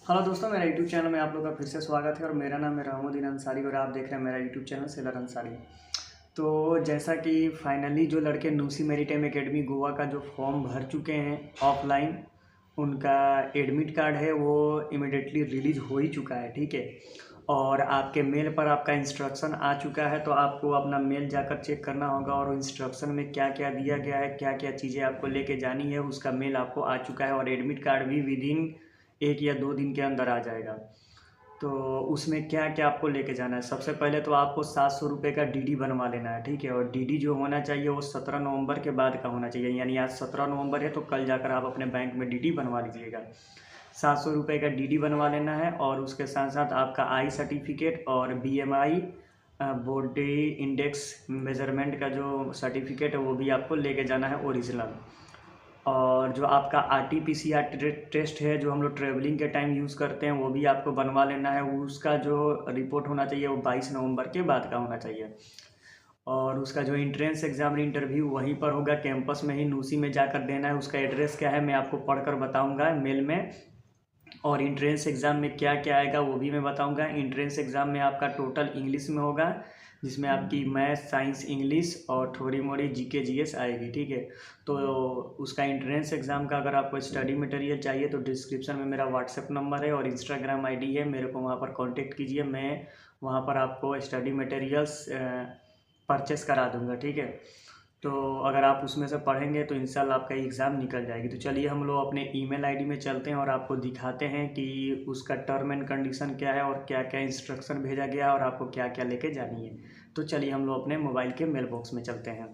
Hello दोस्तों, मेरा YouTube channel में आप लोगों का फिर से स्वागत है और मेरा नाम है रहमुद्दीन अंसारी और आप देख रहे हैं मेरा यूट्यूब चैनल सेलर अंसारी। तो जैसा कि फाइनली जो लड़के नूसी मैरीटाइम एकेडमी गोवा का जो फॉर्म भर चुके हैं ऑफलाइन, उनका एडमिट कार्ड है वो इमिडिएटली रिलीज़ हो ही चुका है। ठीक है, और आपके मेल पर आपका इंस्ट्रक्शन आ चुका है, तो आपको अपना मेल जाकर चेक करना होगा और इंस्ट्रक्शन में क्या क्या दिया गया है, क्या क्या चीज़ें आपको लेके जानी है, उसका मेल आपको आ चुका है और एडमिट कार्ड भी विदिन 1 या 2 दिन के अंदर आ जाएगा। तो उसमें क्या क्या आपको लेके जाना है, सबसे पहले तो आपको 700 रुपये का डीडी बनवा लेना है। ठीक है, और डीडी जो होना चाहिए वो 17 नवंबर के बाद का होना चाहिए, यानी आज 17 नवंबर है तो कल जाकर आप अपने बैंक में डीडी बनवा लीजिएगा। 700 रुपये का डीडी बनवा लेना है और उसके साथ साथ आपका आई सर्टिफिकेट और बीएमआई बॉडी इंडेक्स मेजरमेंट का जो सर्टिफिकेट है वो भी आपको लेके जाना है ओरिजिनल। और जो आपका आरटीपीसीआर टेस्ट है जो हम लोग ट्रैवलिंग के टाइम यूज़ करते हैं वो भी आपको बनवा लेना है। उसका जो रिपोर्ट होना चाहिए वो 22 नवंबर के बाद का होना चाहिए। और उसका जो एंट्रेंस एग्ज़ाम इंटरव्यू वहीं पर होगा, कैंपस में ही नूसी में जाकर देना है। उसका एड्रेस क्या है मैं आपको पढ़कर बताऊंगा मेल में। और एंट्रेंस एग्ज़ाम में क्या क्या आएगा वो भी मैं बताऊंगा। एंट्रेंस एग्ज़ाम में आपका टोटल इंग्लिश में होगा, जिसमें आपकी मैथ साइंस इंग्लिश और थोड़ी मोड़ी जीके जीएस आएगी। ठीक है, तो उसका एंट्रेंस एग्ज़ाम का अगर आपको स्टडी मटेरियल चाहिए तो डिस्क्रिप्शन में मेरा व्हाट्सएप नंबर है और इंस्टाग्राम आईडी है, मेरे को वहाँ पर कांटेक्ट कीजिए, मैं वहाँ पर आपको स्टडी मटेरियल्स परचेस करा दूँगा। ठीक है, तो अगर आप उसमें से पढ़ेंगे तो इंशाल्लाह आपका एग्ज़ाम निकल जाएगी। तो चलिए हम लोग अपने ईमेल आईडी में चलते हैं और आपको दिखाते हैं कि उसका टर्म एंड कंडीशन क्या है और क्या क्या इंस्ट्रक्शन भेजा गया है और आपको क्या क्या लेके जानी है। तो चलिए हम लोग अपने मोबाइल के मेल बॉक्स में चलते हैं।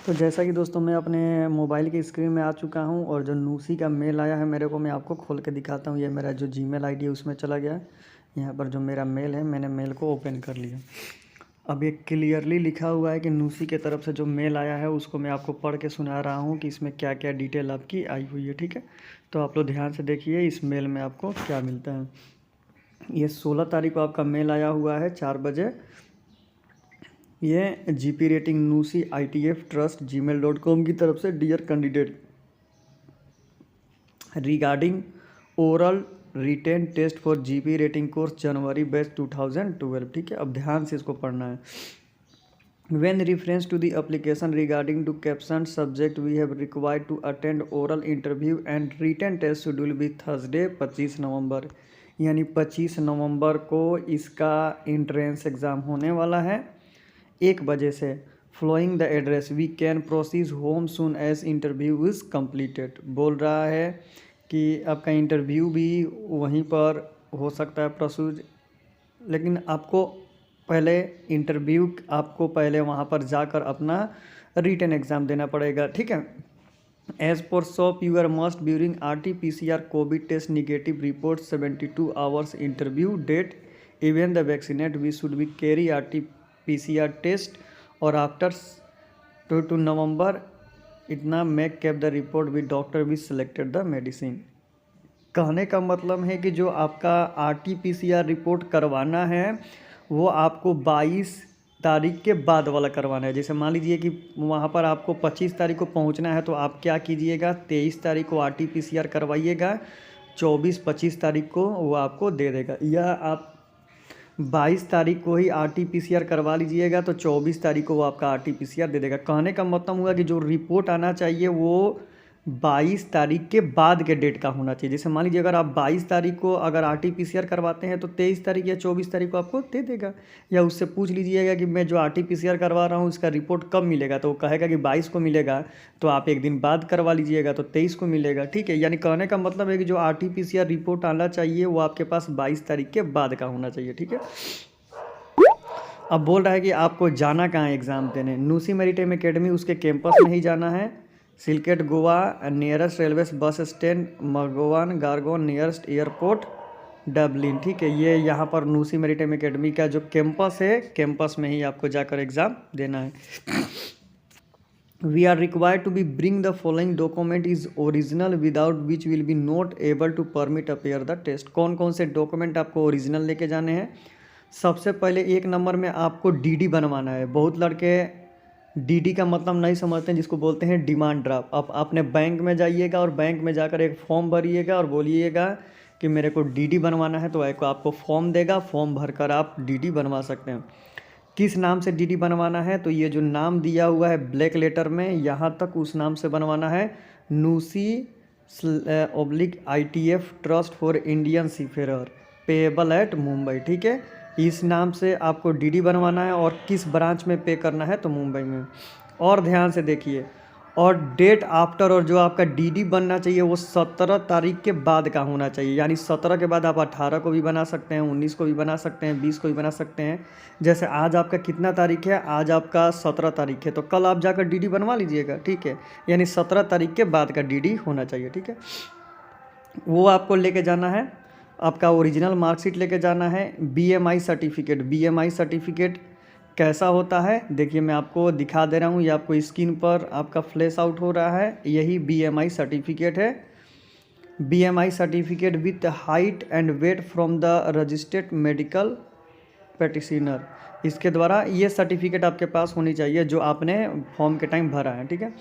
तो जैसा कि दोस्तों मैं अपने मोबाइल की स्क्रीन में आ चुका हूं और जो नूसी का मेल आया है मेरे को, मैं आपको खोल के दिखाता हूं। ये मेरा जो जीमेल आईडी है उसमें चला गया। यहाँ पर जो मेरा मेल है मैंने मेल को ओपन कर लिया। अब ये क्लियरली लिखा हुआ है कि नूसी के तरफ से जो मेल आया है उसको मैं आपको पढ़ के सुना रहा हूँ कि इसमें क्या क्या डिटेल आपकी आई हुई है। ठीक है, तो आप लोग ध्यान से देखिए इस मेल में आपको क्या मिलता है। ये 16 तारीख को आपका मेल आया हुआ है 4 बजे। ये GP rating NUSI ITF trust gmail.com की तरफ से, dear candidate regarding oral written test for GP rating course January batch 2012। ठीक है, अब ध्यान से इसको पढ़ना है। When reference to the application regarding to captioned subject, we have required to attend oral interview and written test schedule भी Thursday 25 नवंबर, यानी 25 नवंबर को इसका इंट्रेंस एग्ज़ाम होने वाला है 1 बजे से। Following the address we can proceed home soon as interview is completed. बोल रहा है कि आपका इंटरव्यू भी वहीं पर हो सकता है प्रोसीड, लेकिन आपको पहले इंटरव्यू आपको पहले वहाँ पर जाकर अपना रिटन एग्ज़ाम देना पड़ेगा। ठीक है, as per SOP your must during RT-PCR covid test negative report 72 hours interview date even the vaccinate we should be carry RT-PCR test और आफ्टर 2 नवंबर इतना make cap the report with doctor we selected the medicine. कहने का मतलब है कि जो आपका RT-PCR report करवाना है वो आपको 22 तारीख के बाद वाला करवाना है। जैसे मान लीजिए कि वहाँ पर आपको 25 तारीख को पहुँचना है तो आप क्या कीजिएगा, 23 तारीख को RT-PCR करवाइएगा, 24-25 तारीख को वो आपको दे देगा। या आप 22 तारीख को ही RT-PCR करवा लीजिएगा तो 24 तारीख को वो आपका RT-PCR दे देगा। कहने का मतलब हुआ कि जो रिपोर्ट आना चाहिए वो 22 तारीख के बाद के डेट का होना चाहिए। जैसे मान लीजिए अगर आप 22 तारीख को अगर RT-PCR करवाते हैं तो 23 तारीख या 24 तारीख को आपको दे देगा। या उससे पूछ लीजिएगा कि मैं जो RT-PCR करवा रहा हूँ उसका रिपोर्ट कब मिलेगा, तो वो कहेगा कि 22 को मिलेगा, तो आप एक दिन बाद करवा लीजिएगा तो 23 को मिलेगा। ठीक है, यानी कहने का मतलब है कि जो RT-PCR रिपोर्ट आना चाहिए वो आपके पास 22 तारीख के बाद का होना चाहिए। ठीक है, अब बोल रहा है कि आपको जाना कहाँ है एग्ज़ाम देने, नूसी मैरीटाइम एकेडमी उसके कैंपस में ही जाना है। Salcete Goa nearest railway bus stand, Madgaon Margao nearest airport Dabolim. ठीक है, ये यहाँ पर नूसी मैरीटाइम एकेडमी का जो कैंपस है, कैंपस में ही आपको जाकर एग्ज़ाम देना है। We are required to be bring the following document is original without which will be not able to permit appear the test. कौन कौन से डॉक्यूमेंट आपको ओरिजिनल लेके जाने हैं? सबसे पहले 1 नंबर में आपको डीडी बनवाना है। बहुत लड़के डीडी का मतलब नहीं समझते हैं, जिसको बोलते हैं डिमांड ड्राफ्ट। आप अपने बैंक में जाइएगा और बैंक में जाकर एक फॉर्म भरिएगा और बोलिएगा कि मेरे को डीडी बनवाना है, तो एक आपको फॉर्म देगा, फॉर्म भरकर आप डीडी बनवा सकते हैं। किस नाम से डीडी बनवाना है, तो ये जो नाम दिया हुआ है ब्लैक लेटर में, यहाँ तक उस नाम से बनवाना है, नूसी ITF trust for Indian seafarer payable eight Mumbai. ठीक है, इस नाम से आपको डीडी बनवाना है और किस ब्रांच में पे करना है, तो मुंबई में। और ध्यान से देखिए, और डेट आफ्टर, और जो आपका डीडी बनना चाहिए वो 17 तारीख के बाद का होना चाहिए। यानी 17 के बाद आप 18 को भी बना सकते हैं, 19 को भी बना सकते हैं, 20 को भी बना सकते हैं। जैसे आज आपका कितना तारीख है, आज आपका 17 तारीख है, तो कल आप जाकर डीडी बनवा लीजिएगा। ठीक है, यानी 17 तारीख के बाद का डीडी होना चाहिए। ठीक है, वो आपको लेके जाना है, आपका ओरिजिनल मार्कशीट लेके जाना है। BMI सर्टिफिकेट, BMI सर्टिफिकेट कैसा होता है, देखिए मैं आपको दिखा दे रहा हूँ, ये आपको स्क्रीन पर आपका फ्लैश आउट हो रहा है, यही BMI सर्टिफिकेट है। BMI certificate with height and weight from the registered medical practitioner, इसके द्वारा ये सर्टिफिकेट आपके पास होनी चाहिए जो आपने फॉर्म के टाइम भरा है। ठीक है,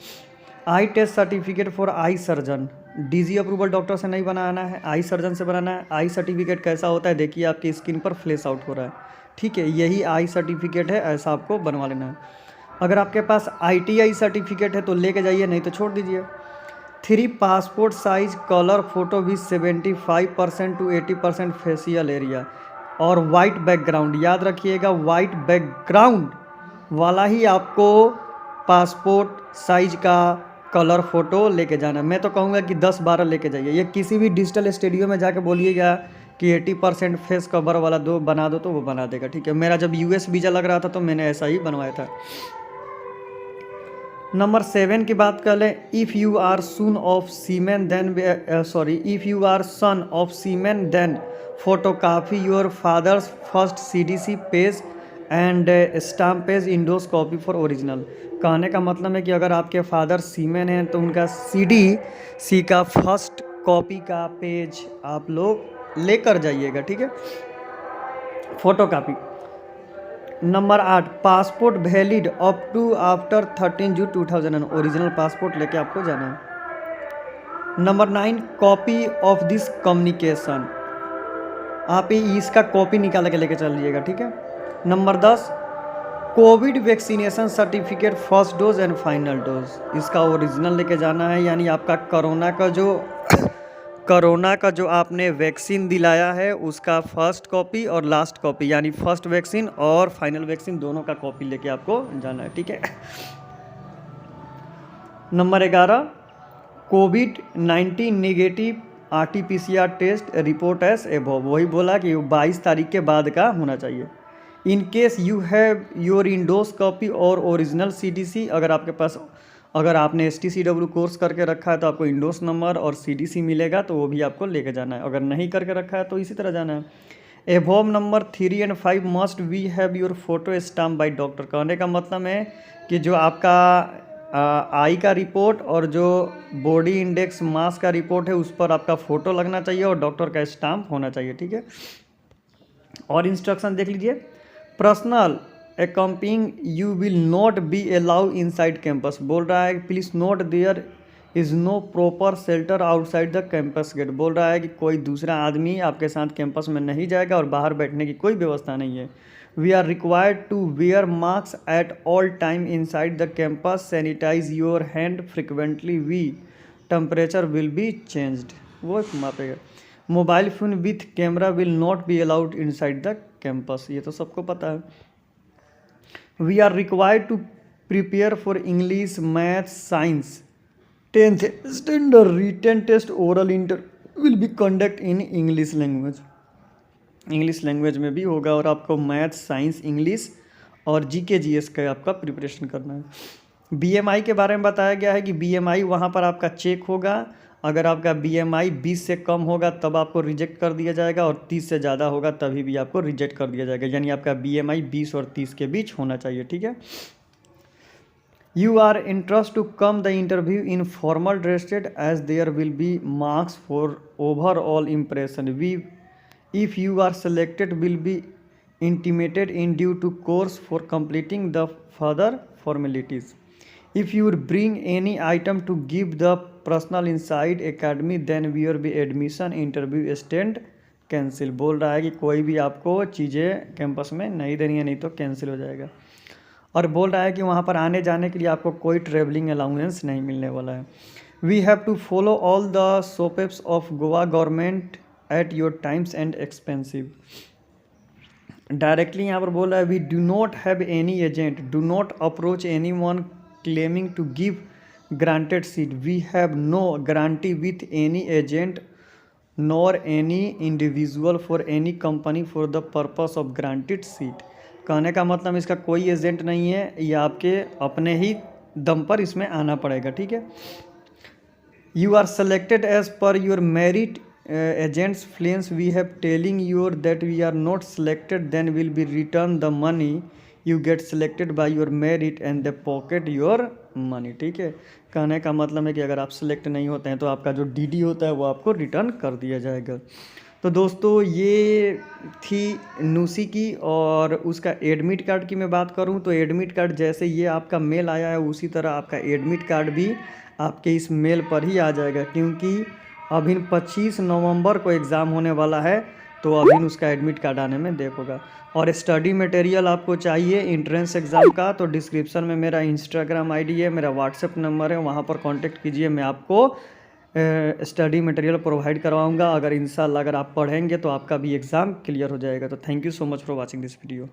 eye test certificate for eye surgeon, DG approval doctor से नहीं बनाना है, आई सर्जन से बनाना है। आई सर्टिफिकेट कैसा होता है, देखिए आपकी स्क्रीन पर फ्लैश आउट हो रहा है। ठीक है, यही आई सर्टिफिकेट है, ऐसा आपको बनवा लेना है। अगर आपके पास ITI सर्टिफिकेट है तो लेके जाइए, नहीं तो छोड़ दीजिए। 3 passport size colour photo with 75% to 80% facial area और वाइट बैकग्राउंड, याद रखिएगा वाइट बैकग्राउंड वाला ही आपको पासपोर्ट साइज का कलर फ़ोटो लेके जाना। मैं तो कहूँगा कि 10-12 लेके जाइए। ये किसी भी डिजिटल स्टूडियो में जाके बोलिएगा कि 80% फेस कवर वाला बना दो, तो वो बना देगा। ठीक है, मेरा जब US वीज़ा लग रहा था तो मैंने ऐसा ही बनवाया था। नंबर 7 की बात कर लें, if you are son of seaman then photocopy your father's first CDC page and stamp page INDOS copy for original. कहने का मतलब है कि अगर आपके फादर सीमेन हैं तो उनका CDC का फर्स्ट कॉपी का पेज आप लोग लेकर जाइएगा। ठीक है, photo copy. Number 8, passport valid up to after 13 June 2000, original passport लेके आपको जाना है। Number 9, copy of this communication, आप इसका कॉपी निकाल के लेके चलिएगा। ठीक है। Number 10, covid vaccination certificate first dose and final dose, इसका ओरिजिनल लेके जाना है। यानी आपका कोरोना का जो आपने वैक्सीन दिलाया है उसका फर्स्ट कॉपी और लास्ट कॉपी, यानी फर्स्ट वैक्सीन और फाइनल वैक्सीन दोनों का कॉपी लेके आपको जाना है। ठीक है। नंबर 11, कोविड-19 negative RT-PCR test report as above, वही बोला कि 22 तारीख के बाद का होना चाहिए। In case you have your INDOS copy और ओरिजिनल CDC, अगर आपने STCW कोर्स करके रखा है तो आपको इंडोस नंबर और CDC मिलेगा, तो वो भी आपको लेके जाना है। अगर नहीं करके रखा है तो इसी तरह जाना है। Above number 3 and 5 must we have your photo stamp by doctor, कहने का मतलब है कि जो आपका आई का रिपोर्ट और जो बॉडी इंडेक्स मास का रिपोर्ट है उस पर आपका फ़ोटो लगना चाहिए और डॉक्टर का स्टाम्प होना चाहिए। ठीक है। और इंस्ट्रक्शन देख लीजिए, personal accompanying you will not be allowed inside campus, बोल रहा है please note there is no proper shelter outside the campus gate, बोल रहा है कि कोई दूसरा आदमी आपके साथ कैंपस में नहीं जाएगा और बाहर बैठने की कोई व्यवस्था नहीं है। We are required to wear mask at all time inside the campus, sanitize your hand frequently, we temperature will be changed, वो मापेगा। Mobile phone with camera will not be allowed inside the campus, ये तो सबको पता है। We are required to prepare for English, Math, Science 10th standard written test, oral interview will be conducted in English language, English language में भी होगा और आपको मैथ, साइंस, इंग्लिश और GK GS का आपका प्रिपरेशन करना है। BMI के बारे में बताया गया है कि BMI वहाँ पर आपका चेक होगा, अगर आपका BMI 20 से कम होगा तब आपको रिजेक्ट कर दिया जाएगा और 30 से ज़्यादा होगा तभी भी आपको रिजेक्ट कर दिया जाएगा, यानी आपका BMI 20 और 30 के बीच होना चाहिए। ठीक है। You are interest to come the interview in formal dressed as there will be marks for overall impression, we if you are selected will be intimated in due to course for completing the further formalities. If you bring any item to give the personal inside academy then where be admission interview stand cancel. बोल रहा है कि कोई भी आपको चीज़ें campus में नहीं देनी है, नहीं तो कैंसिल हो जाएगा। और बोल रहा है कि वहाँ पर आने जाने के लिए आपको कोई ट्रेवलिंग अलाउंस नहीं मिलने वाला है। We have to follow all the SOPs of Goa government at your times and expensive. Directly यहाँ पर बोल रहा है we do not have any agent, do not approach any one claiming to give granted seat, we have no guarantee with any agent nor any individual for any company for the purpose of granted seat. कहने का मतलब इसका कोई agent नहीं है, ये आपके अपने ही दम पर इसमें आना पड़ेगा, ठीक है। You are selected as per your merit agents flames we have telling you that we are not selected then will be return the money you get selected by your merit and they pocket your money, ठीक है। कहने का मतलब है कि अगर आप select नहीं होते हैं तो आपका जो डीडी होता है वो आपको रिटर्न कर दिया जाएगा। तो दोस्तों ये थी नूसी की। और उसका एडमिट कार्ड की मैं बात करूं तो एडमिट कार्ड जैसे ये आपका मेल आया है उसी तरह आपका एडमिट कार्ड भी आपके इस मेल पर ही आ जाएगा, क्योंकि अभी 25 नवंबर को एग्ज़ाम होने वाला है, तो अभी उसका एडमिट कार्ड आने में देर होगा। और स्टडी मटेरियल आपको चाहिए एंट्रेंस एग्ज़ाम का तो डिस्क्रिप्शन में मेरा इंस्टाग्राम आईडी है, मेरा व्हाट्सएप नंबर है, वहाँ पर कांटेक्ट कीजिए। मैं आपको स्टडी मटेरियल प्रोवाइड करवाऊँगा। अगर इंशाल्लाह अगर आप पढ़ेंगे तो आपका भी एग्ज़ाम क्लियर हो जाएगा। तो thank you so much for watching this video.